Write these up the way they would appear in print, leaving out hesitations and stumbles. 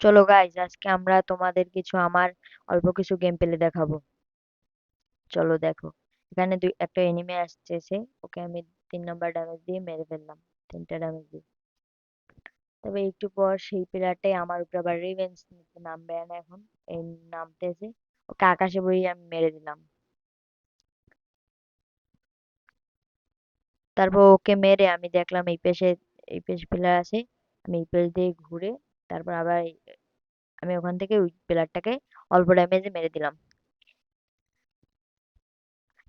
চলো গাইজ, আজকে আমরা তোমাদের আমার অল্প কিছু গেম প্লে দেখাবো। চলো দেখো, এখানে একটা এনিমে আসছে, ওকে আমি 3 নাম্বার ড্যামেজ দিয়ে মেরে ফেললাম, 3টা ড্যামেজ দিয়ে। তবে একটু পর সেই প্লেয়ারটাই আমার উপর আবার রিভেঞ্জ নিতে নামবে না এখন। এই নামতেছে, ওকে আকাশে বই আমি মেরে দিলাম। তারপর ওকে মেরে আমি দেখলাম এই পেশে প্লেয়ার আছে। আমি এই পেশ দিয়ে ঘুরে তারপর আবার আমি ওখান থেকে ওই প্লেয়ারটাকে অল্প ড্যামেজে মেরে দিলাম।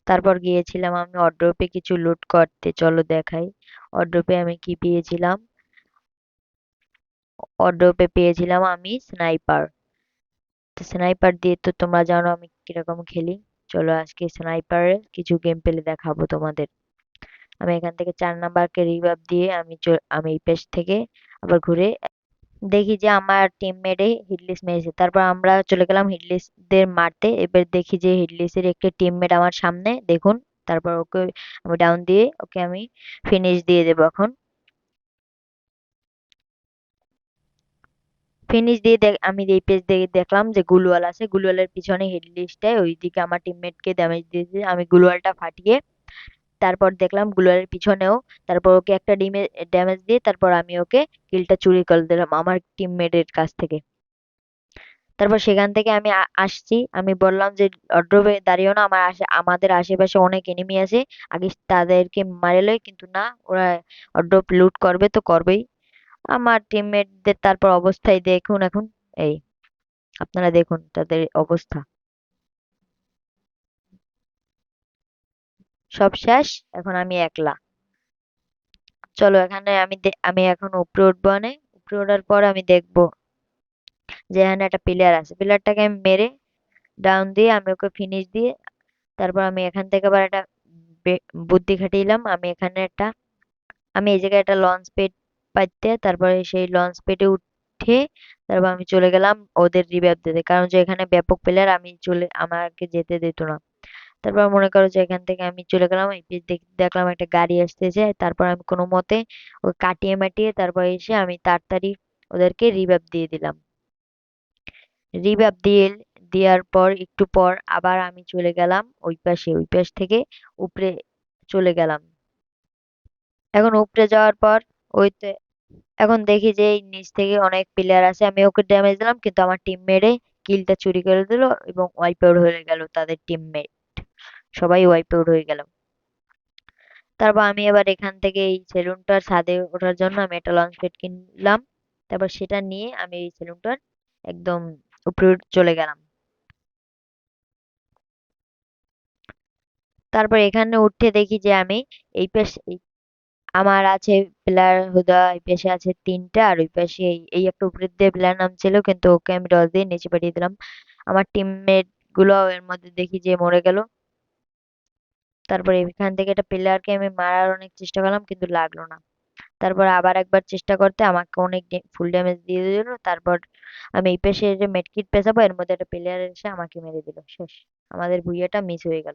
তারপর গিয়েছিলাম আমি অড্রপে কিছু লুট করতে, চলো দেখাই। অড্রপে আমি কি পেয়েছিলাম? অড্রপে পেয়েছিলাম আমি স্নাইপার। তো স্নাইপার দিয়ে তো তোমরা জানো আমি কিরকম খেলি। চলো আজকে স্নাইপারের কিছু গেম প্লে দেখাবো তোমাদের। আমি এখান থেকে 4 নাম্বারকে রিভাইভ দিয়ে আমি এই পেজ থেকে আবার ঘুরে দেখি যে আমার টিমমেটে হিটলিস্ট মেরেছে। তারপর আমরা চলে গেলাম হিটলিস্টদের মারতে। এবার দেখি যে হিটলিস্টের একটা টিমমেট আমার সামনে, দেখুন। তারপর ওকে আমি ডাউন দিয়ে ওকে আমি ফিনিশ দিয়ে দেবো এখন। ফিনিশ দিয়ে আমি এই পেজ দিয়ে দেখলাম যে গুলওয়াল আছে, গুলওয়ালের পিছনে হিটলিস্টে ওইদিকে আমার টিমমেটকে ড্যামেজ দিয়েছে। আমি গুলওয়ালটা ফাটিয়ে তারপর দেখলাম গুলওয়ালের পিছনেও। তারপর ওকে একটা ডিমে ড্যামেজ দিয়ে তারপর আমি ওকে কিলটা চুরি করে দিলাম আমার টিমমেটের কাছ থেকে। তারপর সেখান থেকে আমি আসছি, আমি বললাম যে অড্রবে দাঁড়িয়েও না, আমাদের আশেপাশে অনেক এনিমি আছে, আগে তাদেরকে মারে লই। কিন্তু না, ওরা অড্রপ লুট করবে তো করবেই। আমার টিমমেটদের তারপর অবস্থায় দেখুন এখন। এই আপনারা দেখুন তাদের অবস্থা, সব শেষ। এখন আমি একলা। চলো এখানে আমি এখন উপরে উঠবো। উপরে ওঠার পর আমি দেখবো যে এখানে একটা প্লেয়ার আছে, প্লেয়ারটাকে আমি মেরে ডাউন দিয়ে আমি ওকে ফিনিশ দিয়ে তারপর আমি এখান থেকে আবার একটা বুদ্ধি খাটিয়েলাম। আমি এই জায়গায় একটা লঞ্চ প্যাড পাইতে, তারপরে সেই লঞ্চ প্যাডে উঠে তারপর আমি চলে গেলাম ওদের রিভাইভ দিতে, কারণ যে এখানে ব্যাপক প্লেয়ার, আমাকে যেতে দিত না। তারপর মনে করো যে এখান থেকে আমি চলে গেলাম এই পেজ, দেখলাম একটা গাড়ি আসতেছে। তারপর আমি কোনো মতে ওই কাটিয়ে মাটিয়ে তারপর এসে আমি তাড়াতাড়ি ওদেরকে রিভাইভ দিয়ে দিলাম। রিভাইভ দেওয়ার পর একটু পর আবার আমি চলে গেলাম ওই পাশ থেকে উপরে চলে গেলাম। এখন উপরে যাওয়ার পর ওই তো এখন দেখি যে এই নিচ থেকে অনেক প্লেয়ার আছে, আমি ওকে ড্যামেজ দিলাম কিন্তু আমার টিম মেরে কিলটা চুরি করে দিল এবং ওয়াইপ আউট হয়ে গেল তাদের টিমমেট, সবাই ওয়াইপ আউট হয়ে গেল। তারপর আমি এবার এখান থেকে এই সেলুনটার ছাদে ওঠার জন্য আমি একটা লঞ্চ প্যাড কিনলাম। তারপর সেটা নিয়ে আমি এই সেলুনটার একদম উপরে চলে গেলাম। তারপর এখানে উঠে দেখি যে আমি এই পাশে আমার আছে প্লেয়ার হুদা, এই পাশে আছে 3টা, আর ওই পাশে এই একটা উপরের দিয়ে প্লেয়ার নাম ছিল কিন্তু ওকে আমি ডজ দিয়ে নিচে পাঠিয়ে দিলাম। আমার টিমমেট গুলো এর মধ্যে দেখি যে মরে গেল। তারপর এখান থেকে একটা প্লেয়ারকে আমি মারার অনেক চেষ্টা করলাম কিন্তু লাগলো না। তারপর আবার একবার চেষ্টা করতে আমাকে অনেক ফুল ড্যামেজ দিয়ে দিল। তারপর আমি এই পাশে যে মেডকিট পেছাবো এর মধ্যে একটা প্লেয়ার এসে আমাকে মেরে দিল, শেষ। আমাদের ভুইয়াটা মিস হয়ে গেল।